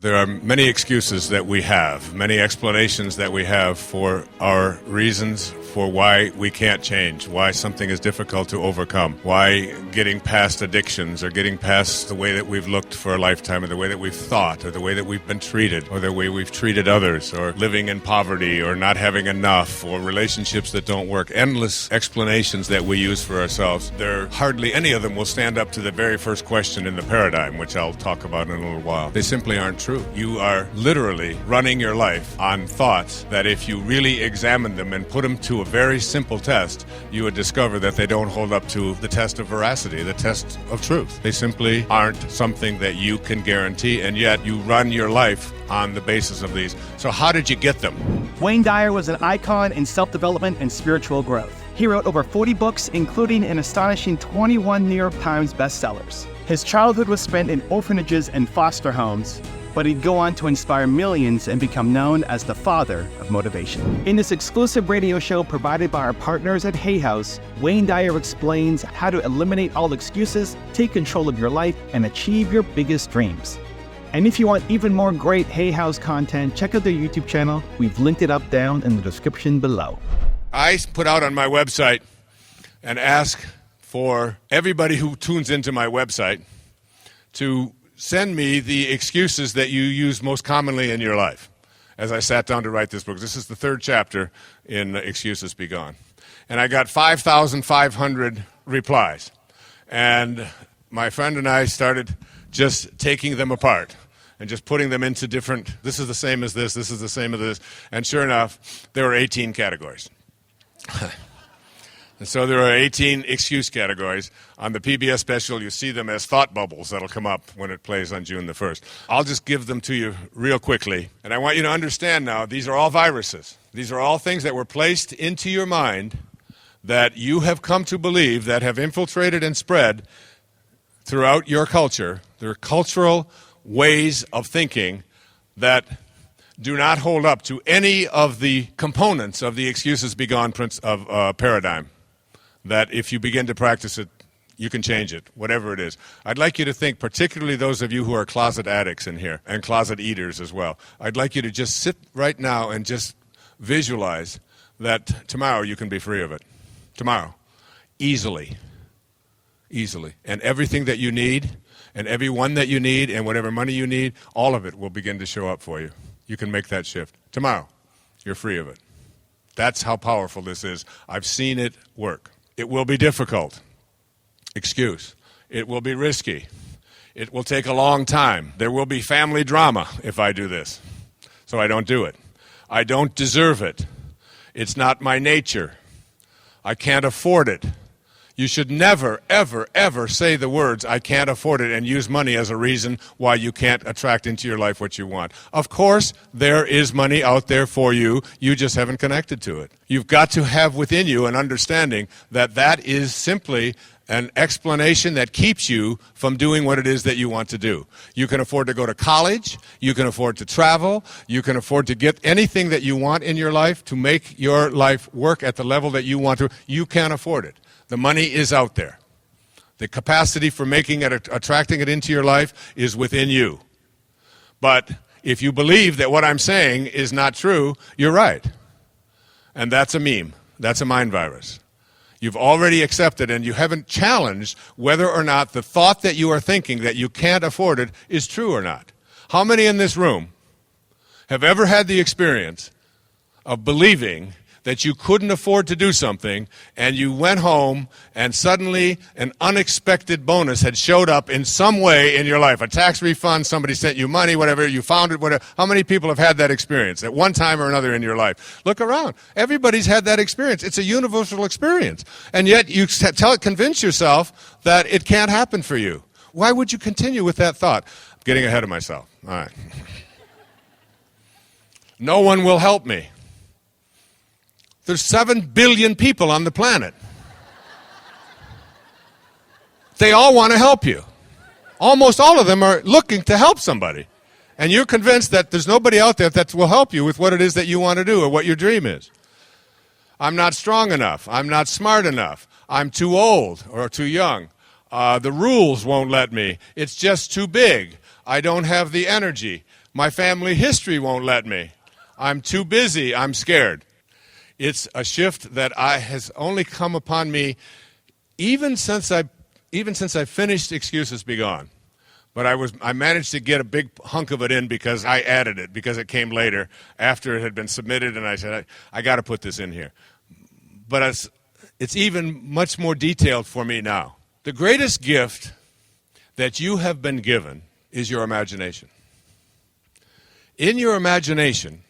There are many excuses that we have, many explanations that we have for our reasons for why we can't change, why something is difficult to overcome, why getting past addictions or getting past the way that we've looked for a lifetime or the way that we've thought or the way that we've been treated or the way we've treated others or living in poverty or not having enough or relationships that don't work. Endless explanations that we use for ourselves. There hardly any of them will stand up to the very first question in the paradigm, which I'll talk about in a little while. They simply aren't true. You are literally running your life on thoughts that if you really examine them and put them to a very simple test, you would discover that they don't hold up to the test of veracity, the test of truth. They simply aren't something that you can guarantee, and yet you run your life on the basis of these. So how did you get them? Wayne Dyer was an icon in self-development and spiritual growth. He wrote over 40 books, including an astonishing 21 New York Times bestsellers. His childhood was spent in orphanages and foster homes, but he'd go on to inspire millions and become known as the father of motivation. In this exclusive radio show provided by our partners at Hay House, Wayne Dyer explains how to eliminate all excuses, take control of your life, and achieve your biggest dreams. And if you want even more great Hay House content, check out their YouTube channel. We've linked it up down in the description below. I put out on my website and ask for everybody who tunes into my website to send me the excuses that you use most commonly in your life. As I sat down to write this book, this is the third chapter in Excuses Be Gone. And I got 5,500 replies. And my friend and I started just taking them apart and just putting them into different, this is the same as this is the same as this. And sure enough, there were 18 categories. And so there are 18 excuse categories. On the PBS special, you see them as thought bubbles that'll come up when it plays on June the 1st. I'll just give them to you real quickly. And I want you to understand now, these are all viruses. These are all things that were placed into your mind that you have come to believe that have infiltrated and spread throughout your culture. There are cultural ways of thinking that do not hold up to any of the components of the Excuses Be Gone paradigm. That if you begin to practice it, you can change it, whatever it is. I'd like you to think, particularly those of you who are closet addicts in here, and closet eaters as well. I'd like you to just sit right now and just visualize that tomorrow you can be free of it. Tomorrow. Easily. Easily. And everything that you need, and everyone that you need, and whatever money you need, all of it will begin to show up for you. You can make that shift. Tomorrow, you're free of it. That's how powerful this is. I've seen it work. It will be difficult. Excuse. It will be risky. It will take a long time. There will be family drama if I do this. So I don't do it. I don't deserve it. It's not my nature. I can't afford it. You should never, ever, ever say the words, I can't afford it, and use money as a reason why you can't attract into your life what you want. Of course, there is money out there for you. You just haven't connected to it. You've got to have within you an understanding that that is simply an explanation that keeps you from doing what it is that you want to do. You can afford to go to college. You can afford to travel. You can afford to get anything that you want in your life to make your life work at the level that you want to. You can't afford it. The money is out there. The capacity for making it, attracting it into your life is within you. But if you believe that what I'm saying is not true, you're right. And that's a meme. That's a mind virus. You've already accepted and you haven't challenged whether or not the thought that you are thinking that you can't afford it is true or not. How many in this room have ever had the experience of believing that you couldn't afford to do something, and you went home, and suddenly an unexpected bonus had showed up in some way in your life? A tax refund, somebody sent you money, whatever, you found it, whatever. How many people have had that experience at one time or another in your life? Look around. Everybody's had that experience. It's a universal experience. And yet you convince yourself that it can't happen for you. Why would you continue with that thought? I'm getting ahead of myself. All right. No one will help me. There's 7 billion people on the planet. They all want to help you. Almost all of them are looking to help somebody. And you're convinced that there's nobody out there that will help you with what it is that you want to do or what your dream is. I'm not strong enough. I'm not smart enough. I'm too old or too young. The rules won't let me. It's just too big. I don't have the energy. My family history won't let me. I'm too busy. I'm scared. It's a shift that has only come upon me even since I finished Excuses Be Gone. But I managed to get a big hunk of it in because I added it, because it came later after it had been submitted, and I said, I got to put this in here. But it's even much more detailed for me now. The greatest gift that you have been given is your imagination. In your imagination,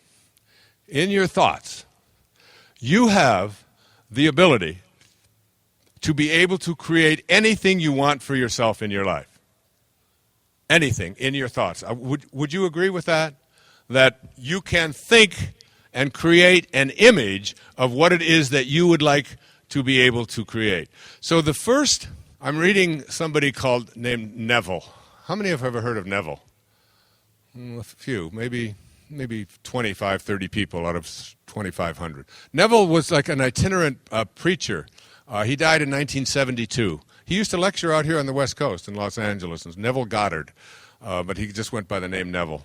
in your thoughts, you have the ability to be able to create anything you want for yourself in your life. Anything in your thoughts. Would you agree with that? That you can think and create an image of what it is that you would like to be able to create. So the first, I'm reading somebody named Neville. How many have ever heard of Neville? A few, maybe 25, 30 people out of 2,500. Neville was like an itinerant preacher. He died in 1972. He used to lecture out here on the West Coast in Los Angeles. It's Neville Goddard, but he just went by the name Neville.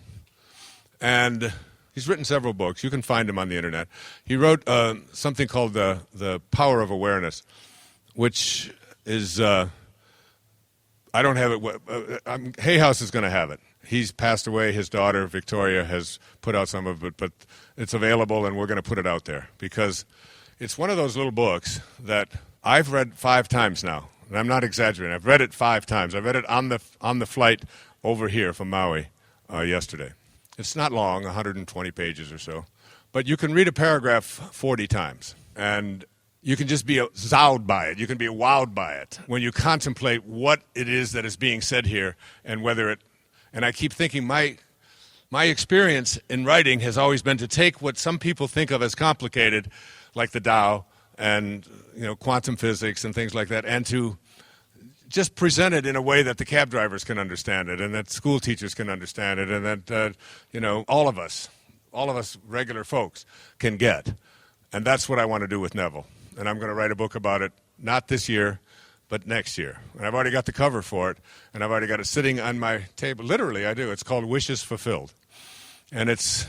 And he's written several books. You can find him on the internet. He wrote something called The Power of Awareness, which is, I don't have it. Hay House is going to have it. He's passed away. His daughter, Victoria, has put out some of it, but it's available, and we're going to put it out there because it's one of those little books that I've read 5 times now. And I'm not exaggerating. I've read it 5 times. I read it on the flight over here from Maui yesterday. It's not long, 120 pages or so. But you can read a paragraph 40 times. And you can just be zowed by it. You can be wowed by it when you contemplate what it is that is being said here and whether it... And I keep thinking my experience in writing has always been to take what some people think of as complicated, like the Tao, and quantum physics and things like that, and to just present it in a way that the cab drivers can understand it, and that school teachers can understand it, and that all of us regular folks can get. And that's what I want to do with Neville. And I'm going to write a book about it, not this year, but next year. And I've already got the cover for it, and I've already got it sitting on my table. Literally, I do. It's called Wishes Fulfilled, and it's.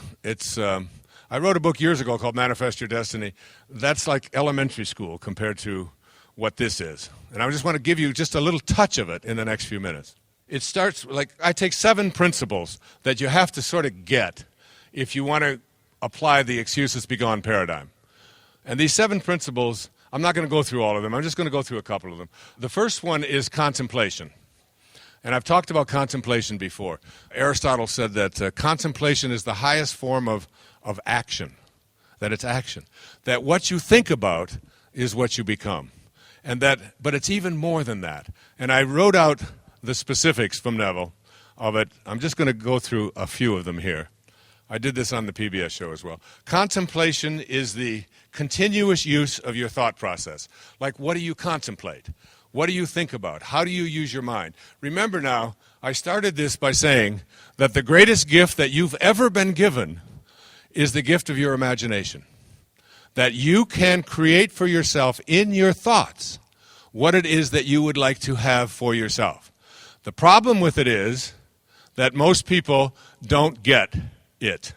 I wrote a book years ago called Manifest Your Destiny. That's like elementary school compared to what this is. And I just want to give you just a little touch of it in the next few minutes. It starts, I take 7 principles that you have to sort of get if you want to apply the Excuses Be Gone paradigm. And these 7 principles, I'm not going to go through all of them. I'm just going to go through a couple of them. The first one is contemplation. And I've talked about contemplation before. Aristotle said that contemplation is the highest form of action, that it's action, that what you think about is what you become, but it's even more than that. And I wrote out the specifics from Neville of it. I'm just going to go through a few of them here. I did this on the PBS show as well. Contemplation is the continuous use of your thought process. Like, what do you contemplate? What do you think about? How do you use your mind? Remember now, I started this by saying that the greatest gift that you've ever been given is the gift of your imagination. That you can create for yourself in your thoughts what it is that you would like to have for yourself. The problem with it is that most people don't get it.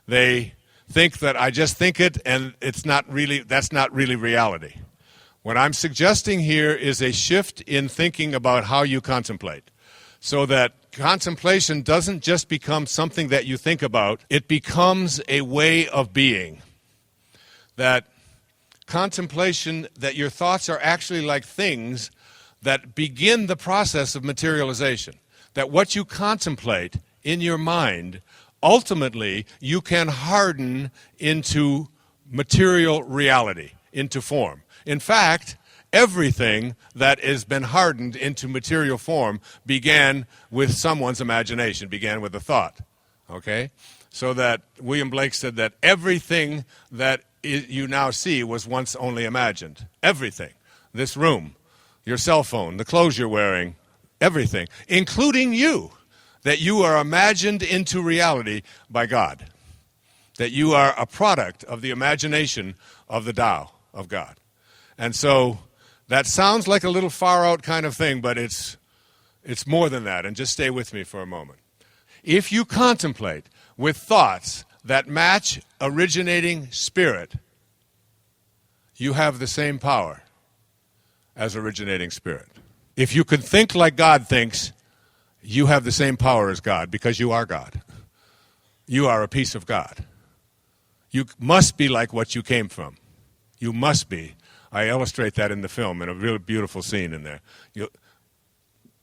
They think that I just think it and that's not really reality. What I'm suggesting here is a shift in thinking about how you contemplate, so that contemplation doesn't just become something that you think about, it becomes a way of being. That contemplation, that your thoughts are actually like things that begin the process of materialization. That what you contemplate in your mind, ultimately you can harden into material reality, into form. In fact, everything that has been hardened into material form began with someone's imagination, began with a thought. Okay? So that William Blake said that everything that you now see was once only imagined. Everything. This room, your cell phone, the clothes you're wearing, everything, including you, that you are imagined into reality by God. That you are a product of the imagination of the Tao, of God. And so that sounds like a little far out kind of thing, but it's more than that. And just stay with me for a moment. If you contemplate with thoughts that match originating spirit, you have the same power as originating spirit. If you can think like God thinks, you have the same power as God because you are God. You are a piece of God. You must be like what you came from. You must be. I illustrate that in the film in a really beautiful scene in there.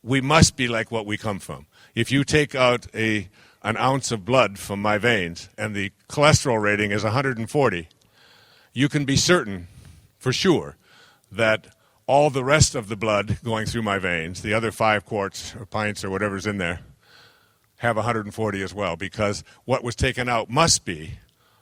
We must be like what we come from. If you take out an ounce of blood from my veins and the cholesterol rating is 140, you can be certain, for sure, that all the rest of the blood going through my veins, the other 5 quarts or pints or whatever's in there, have 140 as well, because what was taken out must be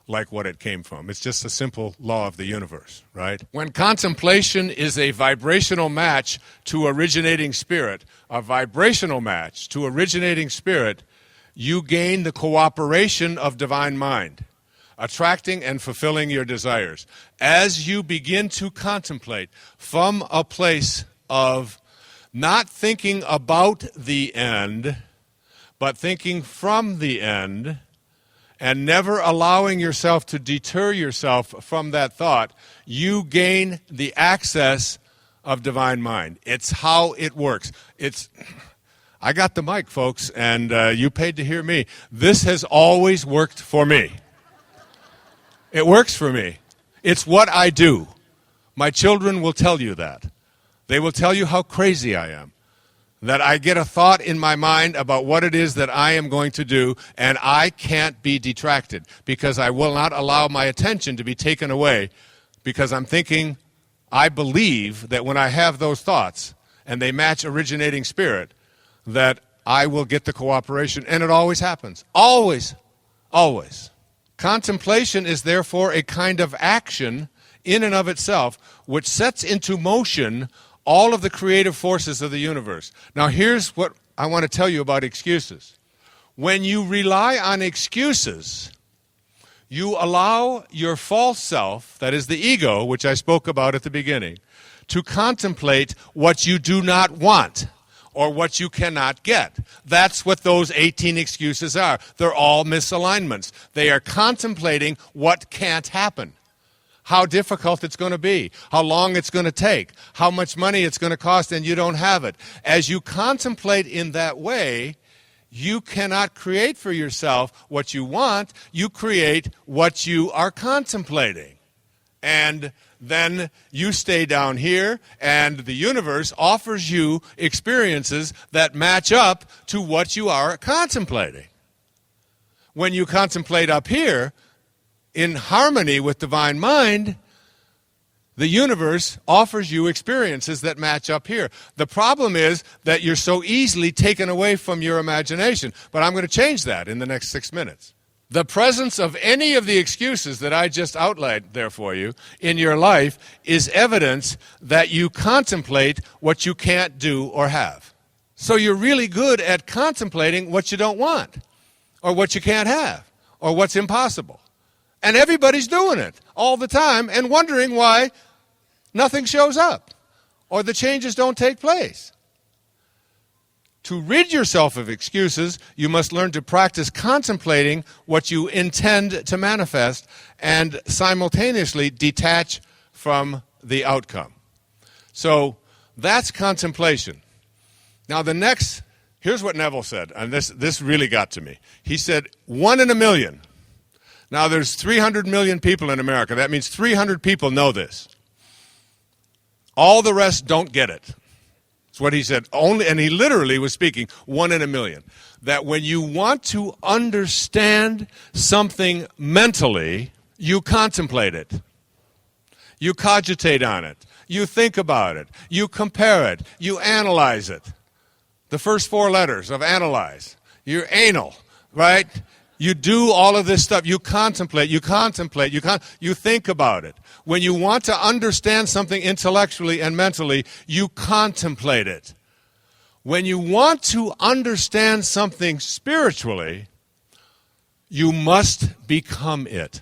like what it came from. It's just a simple law of the universe, right? When contemplation is a vibrational match to originating spirit, a vibrational match to originating spirit, you gain the cooperation of divine mind, attracting and fulfilling your desires. As you begin to contemplate from a place of not thinking about the end, but thinking from the end, and never allowing yourself to deter yourself from that thought, you gain the access of divine mind. It's how it works. I got the mic, folks, and you paid to hear me. This has always worked for me. It works for me. It's what I do. My children will tell you that. They will tell you how crazy I am. That I get a thought in my mind about what it is that I am going to do, and I can't be detracted because I will not allow my attention to be taken away because I'm thinking, I believe that when I have those thoughts and they match originating spirit, that I will get the cooperation, and it always happens. Always. Always. Contemplation is therefore a kind of action in and of itself which sets into motion all of the creative forces of the universe. Now here's what I want to tell you about excuses. When you rely on excuses, you allow your false self, that is the ego, which I spoke about at the beginning, to contemplate what you do not want or what you cannot get. That's what those 18 excuses are. They're all misalignments. They are contemplating what can't happen. How difficult it's going to be, how long it's going to take, how much money it's going to cost, and you don't have it. As you contemplate in that way, you cannot create for yourself what you want. You create what you are contemplating. And then you stay down here, and the universe offers you experiences that match up to what you are contemplating. When you contemplate up here, in harmony with divine mind, the universe offers you experiences that match up here. The problem is that you're so easily taken away from your imagination. But I'm going to change that in the next 6 minutes. The presence of any of the excuses that I just outlined there for you in your life is evidence that you contemplate what you can't do or have. So you're really good at contemplating what you don't want, or what you can't have, or what's impossible. And everybody's doing it all the time and wondering why nothing shows up or the changes don't take place. To rid yourself of excuses, you must learn to practice contemplating what you intend to manifest and simultaneously detach from the outcome. So that's contemplation. Now here's what Neville said, and this really got to me. He said, 1 in a million. Now, there's 300 million people in America. That means 300 people know this. All the rest don't get it. That's what he said. And he literally was speaking 1 in a million. That when you want to understand something mentally, you contemplate it. You cogitate on it. You think about it. You compare it. You analyze it. The first 4 letters of analyze. You're anal, right? You do all of this stuff. You contemplate, you think about it. When you want to understand something intellectually and mentally, you contemplate it. When you want to understand something spiritually, you must become it.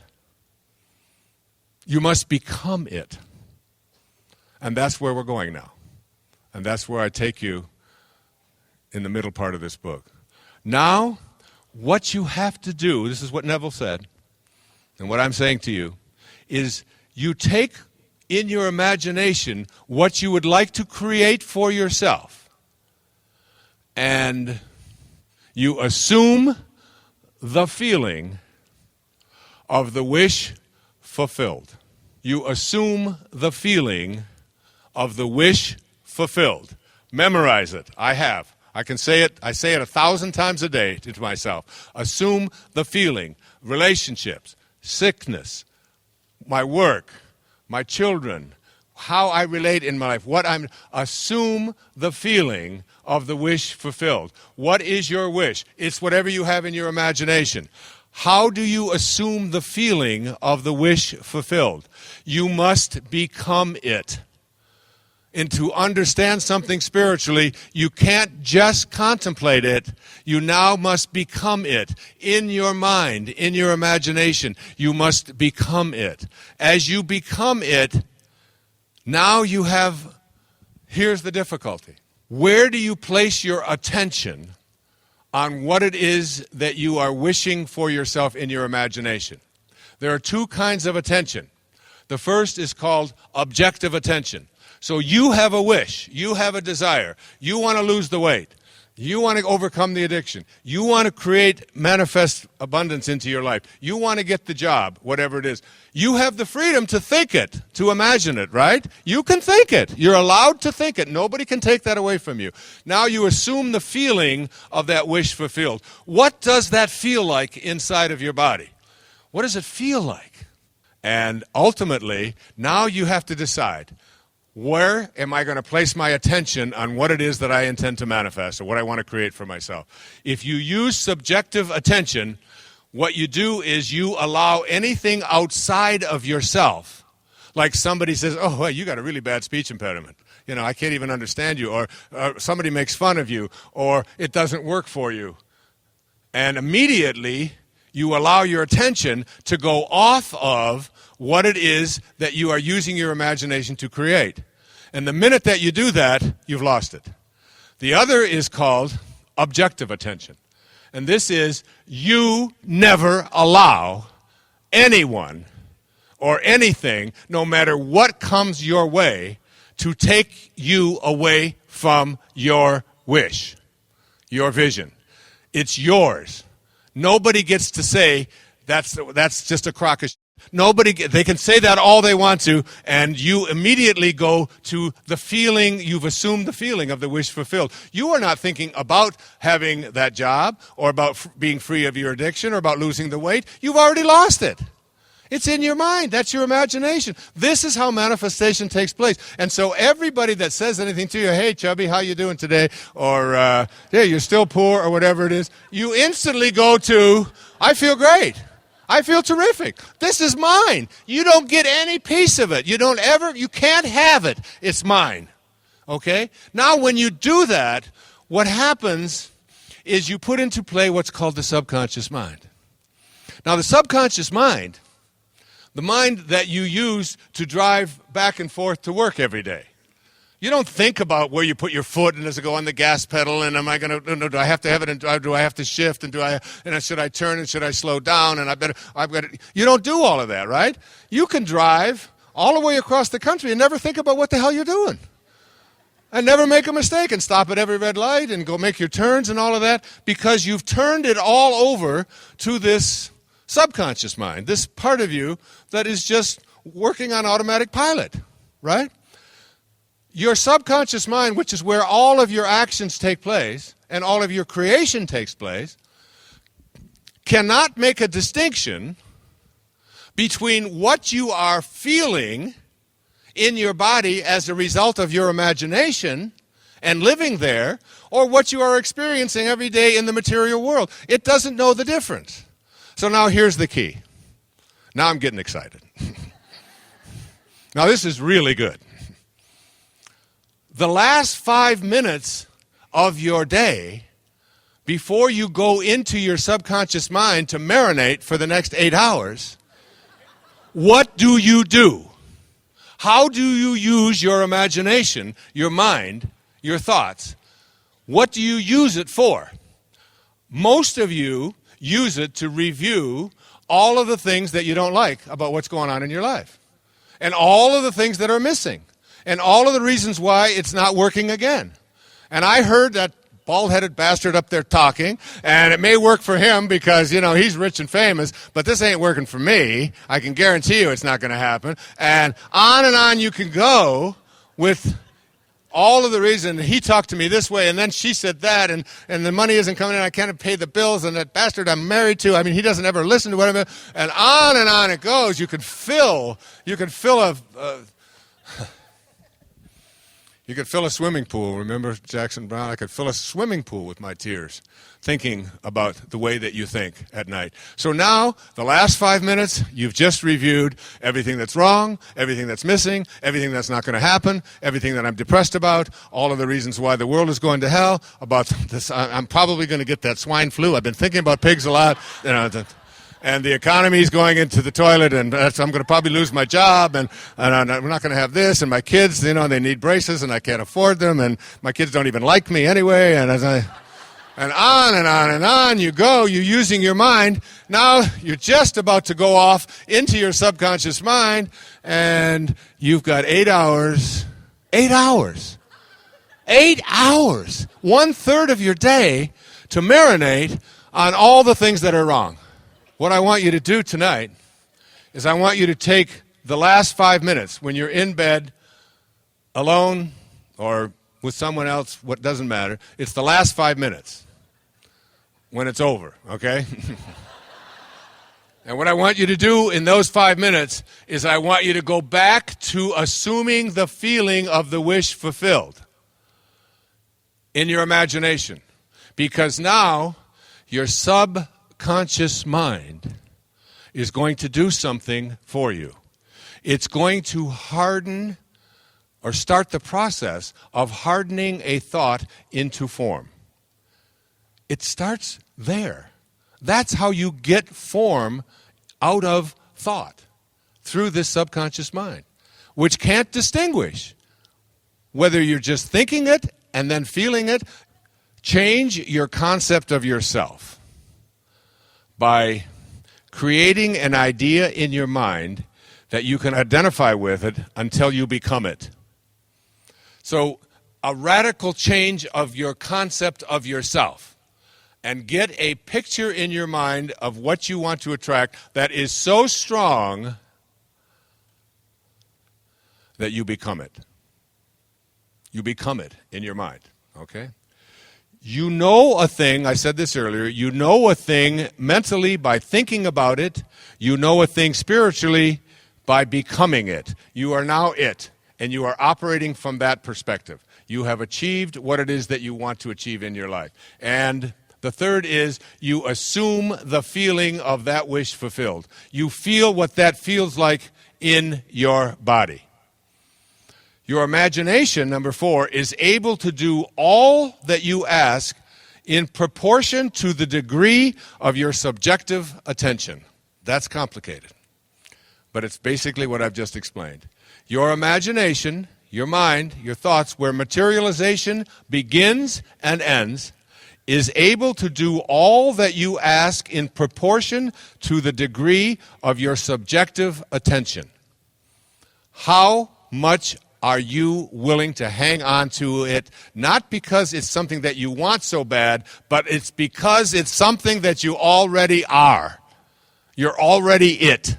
You must become it. And that's where we're going now. And that's where I take you in the middle part of this book. Now, what you have to do, this is what Neville said, and what I'm saying to you, is you take in your imagination what you would like to create for yourself, and you assume the feeling of the wish fulfilled. You assume the feeling of the wish fulfilled. Memorize it. I have. I can say it. I say it 1,000 times a day to myself. Assume the feeling. Relationships, sickness, my work, my children, how I relate in my life. Assume the feeling of the wish fulfilled. What is your wish? It's whatever you have in your imagination. How do you assume the feeling of the wish fulfilled? You must become it. And to understand something spiritually, you can't just contemplate it. You now must become it. In your mind, in your imagination, you must become it. As you become it, now you have, here's the difficulty. Where do you place your attention on what it is that you are wishing for yourself in your imagination? There are two kinds of attention. The first is called objective attention. So you have a wish, you have a desire, you want to lose the weight, you want to overcome the addiction, you want to create manifest abundance into your life, you want to get the job, whatever it is. You have the freedom to think it, to imagine it, right? You can think it. You're allowed to think it. Nobody can take that away from you. Now you assume the feeling of that wish fulfilled. What does that feel like inside of your body? What does it feel like? And ultimately, now you have to decide, where am I going to place my attention on what it is that I intend to manifest or what I want to create for myself? If you use subjective attention, what you do is you allow anything outside of yourself, like somebody says, oh, well, you got a really bad speech impediment. You know, I can't even understand you. Or somebody makes fun of you. Or it doesn't work for you. And immediately you allow your attention to go off of what it is that you are using your imagination to create. And the minute that you do that, you've lost it. The other is called objective attention. And this is, you never allow anyone or anything, no matter what comes your way, to take you away from your wish, your vision. It's yours. Nobody gets to say, that's just a crock of shit. They can say that all they want to, and you immediately go to the feeling, you've assumed the feeling of the wish fulfilled. You are not thinking about having that job, or about being free of your addiction, or about losing the weight. You've already lost it. It's in your mind. That's your imagination. This is how manifestation takes place. And so everybody that says anything to you, hey, chubby, how you doing today? Or, yeah, you're still poor, or whatever it is, you instantly go to, I feel great. I feel terrific. This is mine. You don't get any piece of it. You can't have it. It's mine. Okay? Now, when you do that, what happens is you put into play what's called the subconscious mind. Now, the subconscious mind, the mind that you use to drive back and forth to work every day. You don't think about where you put your foot and does it go on the gas pedal and am I going to, do I have to have it and do I have to shift and should I turn and should I slow down and you don't do all of that, right? You can drive all the way across the country and never think about what the hell you're doing. And never make a mistake and stop at every red light and go make your turns and all of that because you've turned it all over to this subconscious mind, this part of you that is just working on automatic pilot, right? Your subconscious mind, which is where all of your actions take place and all of your creation takes place, cannot make a distinction between what you are feeling in your body as a result of your imagination and living there, or what you are experiencing every day in the material world. It doesn't know the difference. So now here's the key. Now I'm getting excited. Now this is really good. The last 5 minutes of your day, before you go into your subconscious mind to marinate for the next 8 hours, what do you do? How do you use your imagination, your mind, your thoughts? What do you use it for? Most of you use it to review all of the things that you don't like about what's going on in your life. And all of the things that are missing. And all of the reasons why it's not working again. And I heard that bald-headed bastard up there talking, and it may work for him because, he's rich and famous, but this ain't working for me. I can guarantee you it's not going to happen. And on you can go with all of the reason. He talked to me this way, and then she said that, and the money isn't coming in, I can't pay the bills, and that bastard I'm married to, he doesn't ever listen to whatever, and on it goes. You could fill You could fill a swimming pool. Remember Jackson Brown? I could fill a swimming pool with my tears, thinking about the way that you think at night. So now, the last 5 minutes, you've just reviewed everything that's wrong, everything that's missing, everything that's not going to happen, everything that I'm depressed about, all of the reasons why the world is going to hell, about this. I'm probably going to get that swine flu. I've been thinking about pigs a lot. And the economy's going into the toilet, and I'm going to probably lose my job, and we're not going to have this, and my kids, they need braces, and I can't afford them, and my kids don't even like me anyway, and on you go. You're using your mind. Now you're just about to go off into your subconscious mind, and you've got 8 hours. 8 hours. 8 hours. 1/3 of your day to marinate on all the things that are wrong. What I want you to do tonight is I want you to take the last 5 minutes when you're in bed alone or with someone else, what doesn't matter. It's the last 5 minutes when it's over, okay? And what I want you to do in those 5 minutes is I want you to go back to assuming the feeling of the wish fulfilled in your imagination. Because now your subconscious mind is going to do something for you. It's going to harden or start the process of hardening a thought into form. It starts there. That's how you get form out of thought, through this subconscious mind, which can't distinguish whether you're just thinking it and then feeling it. Change your concept of yourself by creating an idea in your mind that you can identify with it until you become it. So, a radical change of your concept of yourself, and get a picture in your mind of what you want to attract that is so strong that you become it. You become it in your mind, okay? You know a thing, I said this earlier, you know a thing mentally by thinking about it. You know a thing spiritually by becoming it. You are now it, and you are operating from that perspective. You have achieved what it is that you want to achieve in your life. And the third is you assume the feeling of that wish fulfilled. You feel what that feels like in your body. Your imagination, number 4, is able to do all that you ask in proportion to the degree of your subjective attention. That's complicated, but it's basically what I've just explained. Your imagination, your mind, your thoughts, where materialization begins and ends, is able to do all that you ask in proportion to the degree of your subjective attention. How much are you willing to hang on to it, not because it's something that you want so bad, but it's because it's something that you already are. You're already it.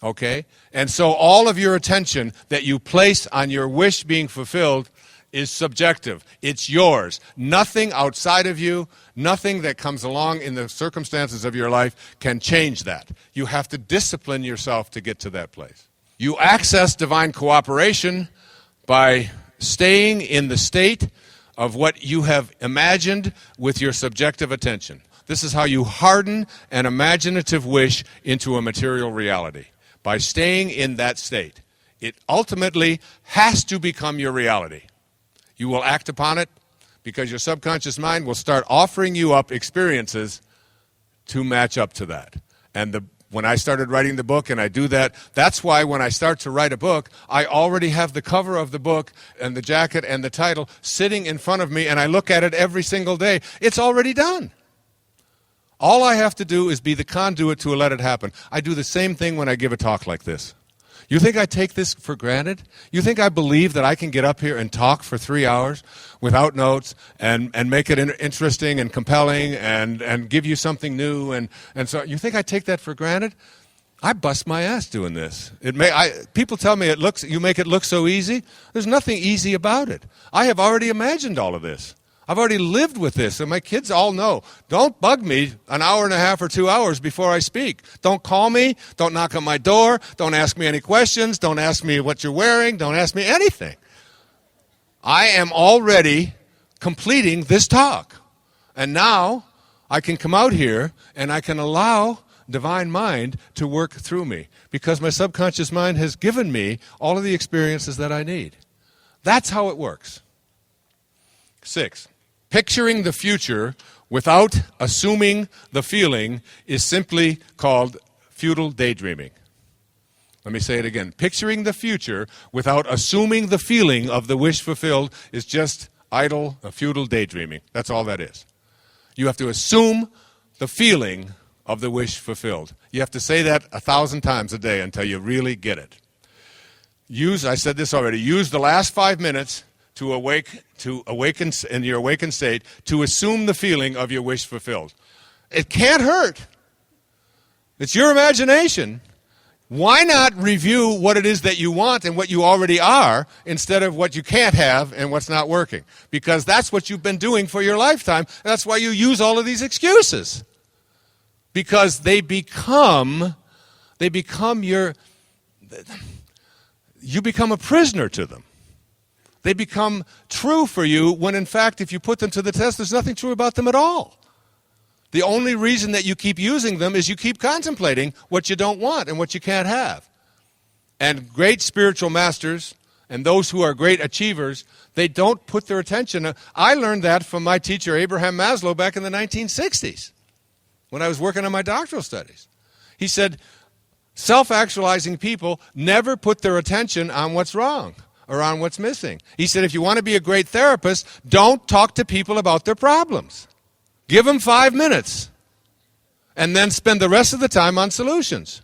Okay? And so all of your attention that you place on your wish being fulfilled is subjective. It's yours. Nothing outside of you, nothing that comes along in the circumstances of your life can change that. You have to discipline yourself to get to that place. You access divine cooperation by staying in the state of what you have imagined with your subjective attention. This is how you harden an imaginative wish into a material reality, by staying in that state. It ultimately has to become your reality. You will act upon it because your subconscious mind will start offering you up experiences to match up to that. And when I started writing the book, and I do that, that's why when I start to write a book, I already have the cover of the book and the jacket and the title sitting in front of me, and I look at it every single day. It's already done. All I have to do is be the conduit to let it happen. I do the same thing when I give a talk like this. You think I take this for granted? You think I believe that I can get up here and talk for 3 hours without notes and make it interesting and compelling and give you something new? And so you think I take that for granted? I bust my ass doing this. People tell me you make it look so easy. There's nothing easy about it. I have already imagined all of this. I've already lived with this, and my kids all know. Don't bug me an hour and a half or 2 hours before I speak. Don't call me. Don't knock on my door. Don't ask me any questions. Don't ask me what you're wearing. Don't ask me anything. I am already completing this talk. And now I can come out here and I can allow divine mind to work through me because my subconscious mind has given me all of the experiences that I need. That's how it works. 6. Picturing the future without assuming the feeling is simply called futile daydreaming. Let me say it again. Picturing the future without assuming the feeling of the wish fulfilled is just idle, futile daydreaming. That's all that is. You have to assume the feeling of the wish fulfilled. You have to say that 1,000 times a day until you really get it. I said this already, use the last 5 minutes to awaken in your awakened state, to assume the feeling of your wish fulfilled. It can't hurt. It's your imagination. Why not review what it is that you want and what you already are instead of what you can't have and what's not working? Because that's what you've been doing for your lifetime. That's why you use all of these excuses. Because you become a prisoner to them. They become true for you when, in fact, if you put them to the test, there's nothing true about them at all. The only reason that you keep using them is you keep contemplating what you don't want and what you can't have. And great spiritual masters and those who are great achievers, they don't put their attention. I learned that from my teacher, Abraham Maslow, back in the 1960s when I was working on my doctoral studies. He said, self-actualizing people never put their attention on what's wrong or on what's missing. He said, if you want to be a great therapist, don't talk to people about their problems. Give them 5 minutes and then spend the rest of the time on solutions,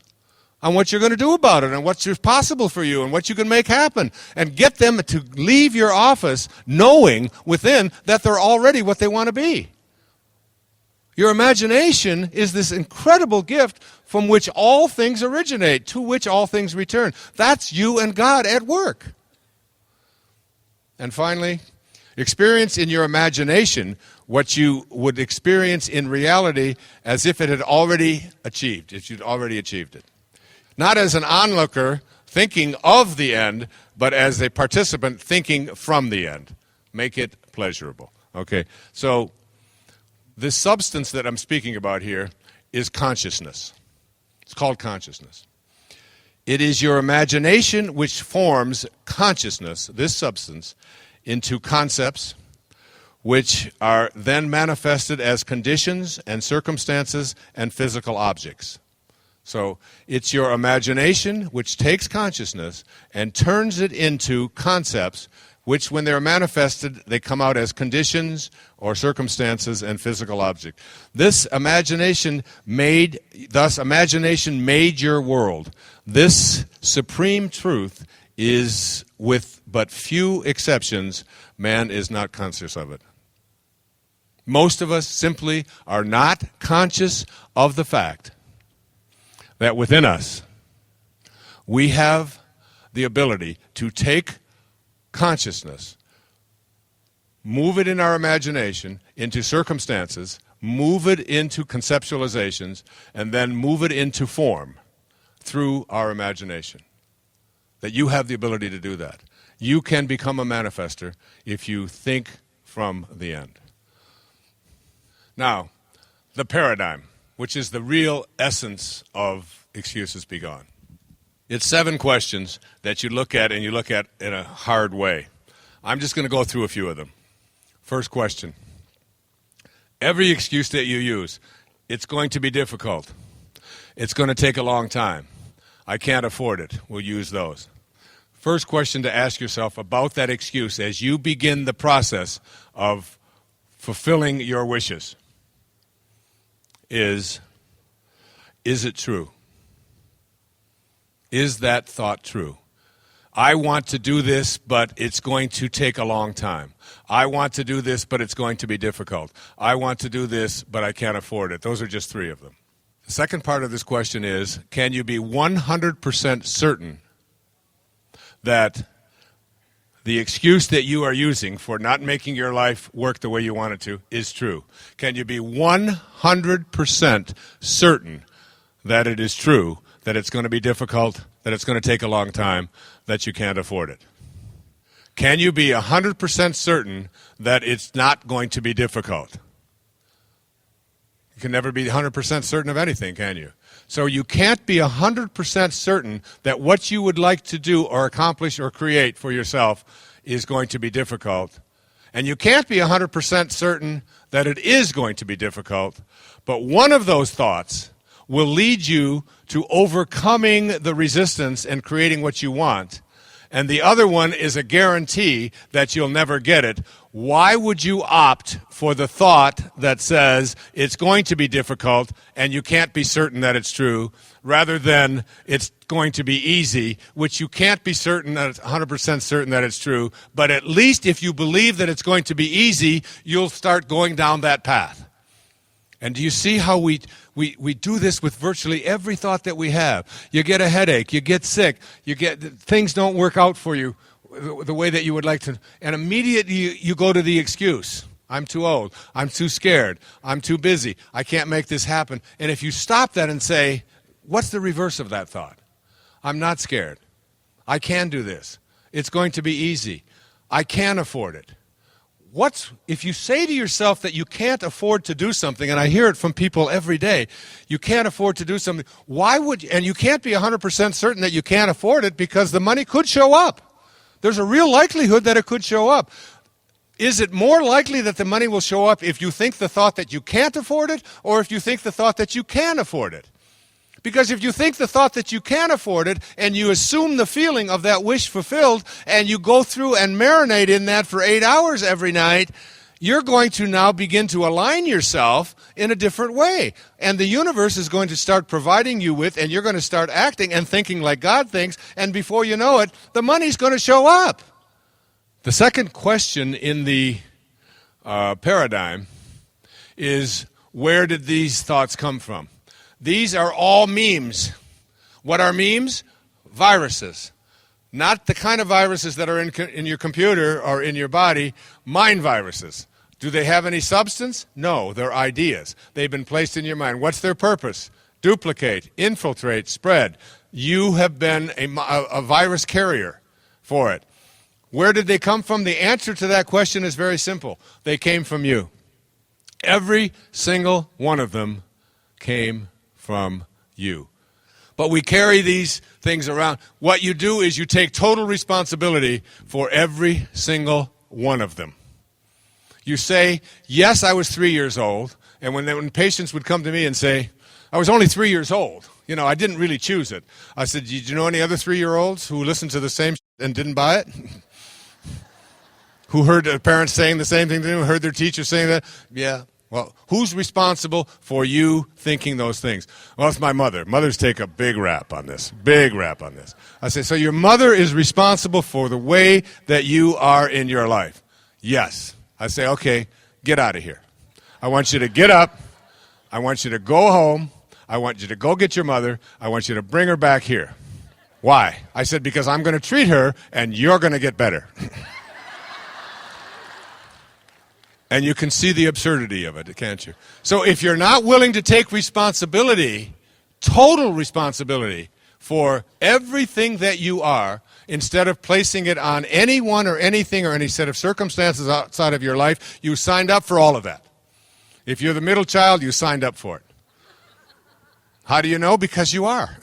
on what you're going to do about it and what's possible for you and what you can make happen, and get them to leave your office knowing within that they're already what they want to be. Your imagination is this incredible gift from which all things originate, to which all things return. That's you and God at work. And finally, experience in your imagination what you would experience in reality as if it had already achieved, if you'd already achieved it. Not as an onlooker thinking of the end, but as a participant thinking from the end. Make it pleasurable. Okay, so this substance that I'm speaking about here is consciousness. It's called consciousness. It is your imagination which forms consciousness, this substance, into concepts which are then manifested as conditions and circumstances and physical objects. So it's your imagination which takes consciousness and turns it into concepts which, when they're manifested, they come out as conditions or circumstances and physical objects. This imagination made your world. This supreme truth is, with but few exceptions, man is not conscious of it. Most of us simply are not conscious of the fact that within us we have the ability to take consciousness, move it in our imagination into circumstances, move it into conceptualizations, and then move it into form through our imagination. That you have the ability to do that. You can become a manifester if you think from the end. Now, the paradigm, which is the real essence of Excuses Be Gone. It's 7 questions that you look at, and you look at in a hard way. I'm just going to go through a few of them. First question. Every excuse that you use, it's going to be difficult. It's going to take a long time. I can't afford it. We'll use those. First question to ask yourself about that excuse as you begin the process of fulfilling your wishes. is it true? Is that thought true? I want to do this, but it's going to take a long time. I want to do this, but it's going to be difficult. I want to do this, but I can't afford it. Those are just three of them. The second part of this question is, can you be 100% certain that the excuse that you are using for not making your life work the way you want it to is true? Can you be 100% certain that it is true, that it's going to be difficult, that it's going to take a long time, that you can't afford it? Can you be 100% certain that it's not going to be difficult? You can never be 100% certain of anything, can you? So you can't be 100% certain that what you would like to do or accomplish or create for yourself is going to be difficult. And you can't be 100% certain that it is going to be difficult. But one of those thoughts will lead you to overcoming the resistance and creating what you want. And the other one is a guarantee that you'll never get it. Why would you opt for the thought that says it's going to be difficult and you can't be certain that it's true, rather than it's going to be easy, which you can't be certain that it's 100% certain that it's true, but at least if you believe that it's going to be easy, you'll start going down that path. And do you see how we do this with virtually every thought that we have? You get a headache, you get sick, things don't work out for you the way that you would like to, and immediately you go to the excuse. I'm too old, I'm too scared, I'm too busy, I can't make this happen. And if you stop that and say, what's the reverse of that thought? I'm not scared. I can do this. It's going to be easy. I can afford it. If you say to yourself that you can't afford to do something, and I hear it from people every day, you can't afford to do something, and you can't be 100% certain that you can't afford it because the money could show up. There's a real likelihood that it could show up. Is it more likely that the money will show up if you think the thought that you can't afford it, or if you think the thought that you can afford it? Because if you think the thought that you can afford it, and you assume the feeling of that wish fulfilled, and you go through and marinate in that for 8 hours every night, you're going to now begin to align yourself in a different way. And the universe is going to start providing you with, and you're going to start acting and thinking like God thinks, and before you know it, the money's going to show up. The second question in the paradigm is, where did these thoughts come from? These are all memes. What are memes? Viruses. Not the kind of viruses that are in your computer or in your body, mind viruses. Do they have any substance? No, they're ideas. They've been placed in your mind. What's their purpose? Duplicate, infiltrate, spread. You have been a virus carrier for it. Where did they come from? The answer to that question is very simple. They came from you. Every single one of them came from you. But we carry these things around. What you do is you take total responsibility for every single one of them. You say, yes, I was 3 years old. And when patients would come to me and say, I was only 3 years old. I didn't really choose it. I said, did you know any other 3-year-olds who listened to the same and didn't buy it? Who heard their parents saying the same thing to them, heard their teachers saying that? Yeah. Well, who's responsible for you thinking those things? Well, it's my mother. Mothers take a big rap on this. Big rap on this. I say, so your mother is responsible for the way that you are in your life? Yes. I say, okay, get out of here. I want you to get up. I want you to go home. I want you to go get your mother. I want you to bring her back here. Why? I said, because I'm going to treat her and you're going to get better. And you can see the absurdity of it, can't you? So if you're not willing to take responsibility, total responsibility, for everything that you are, instead of placing it on anyone or anything or any set of circumstances outside of your life, you signed up for all of that. If you're the middle child, you signed up for it. How do you know? Because you are.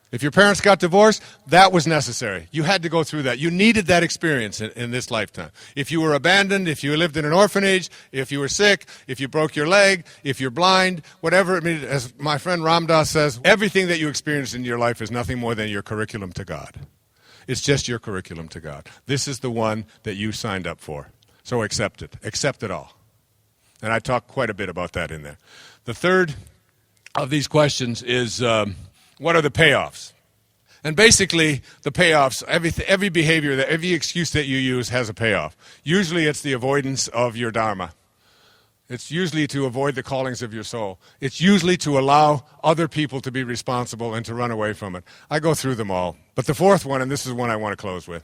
If your parents got divorced, that was necessary. You had to go through that. You needed that experience in this lifetime. If you were abandoned, if you lived in an orphanage, if you were sick, if you broke your leg, if you're blind, whatever. As my friend Ram Dass says, everything that you experience in your life is nothing more than your curriculum to God. It's just your curriculum to God. This is the one that you signed up for. So accept it. Accept it all. And I talk quite a bit about that in there. The third of these questions is, what are the payoffs? And basically, the payoffs, every behavior, every excuse that you use has a payoff. Usually it's the avoidance of your dharma. It's usually to avoid the callings of your soul. It's usually to allow other people to be responsible and to run away from it. I go through them all. But the fourth one, and this is one I want to close with,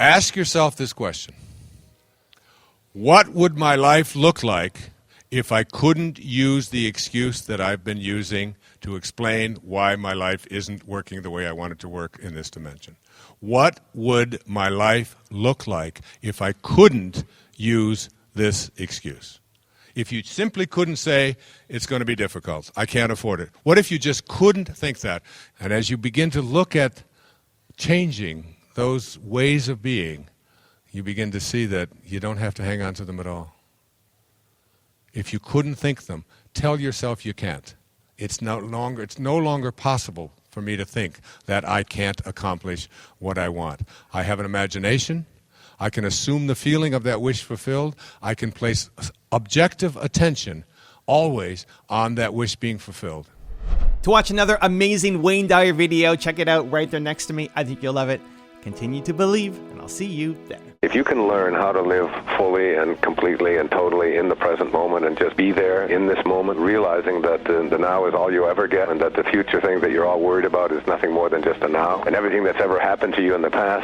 ask yourself this question. What would my life look like if I couldn't use the excuse that I've been using to explain why my life isn't working the way I want it to work in this dimension? What would my life look like if I couldn't use this excuse? If you simply couldn't say, it's going to be difficult, I can't afford it. What if you just couldn't think that? And as you begin to look at changing those ways of being, you begin to see that you don't have to hang on to them at all. If you couldn't think them, tell yourself you can't. It's no longer possible for me to think that I can't accomplish what I want. I have an imagination. I can assume the feeling of that wish fulfilled. I can place objective attention always on that wish being fulfilled. To watch another amazing Wayne Dyer video, check it out right there next to me. I think you'll love it. Continue to believe, and I'll see you there. If you can learn how to live fully and completely and totally in the present moment and just be there in this moment, realizing that the now is all you ever get and that the future thing that you're all worried about is nothing more than just a now, and everything that's ever happened to you in the past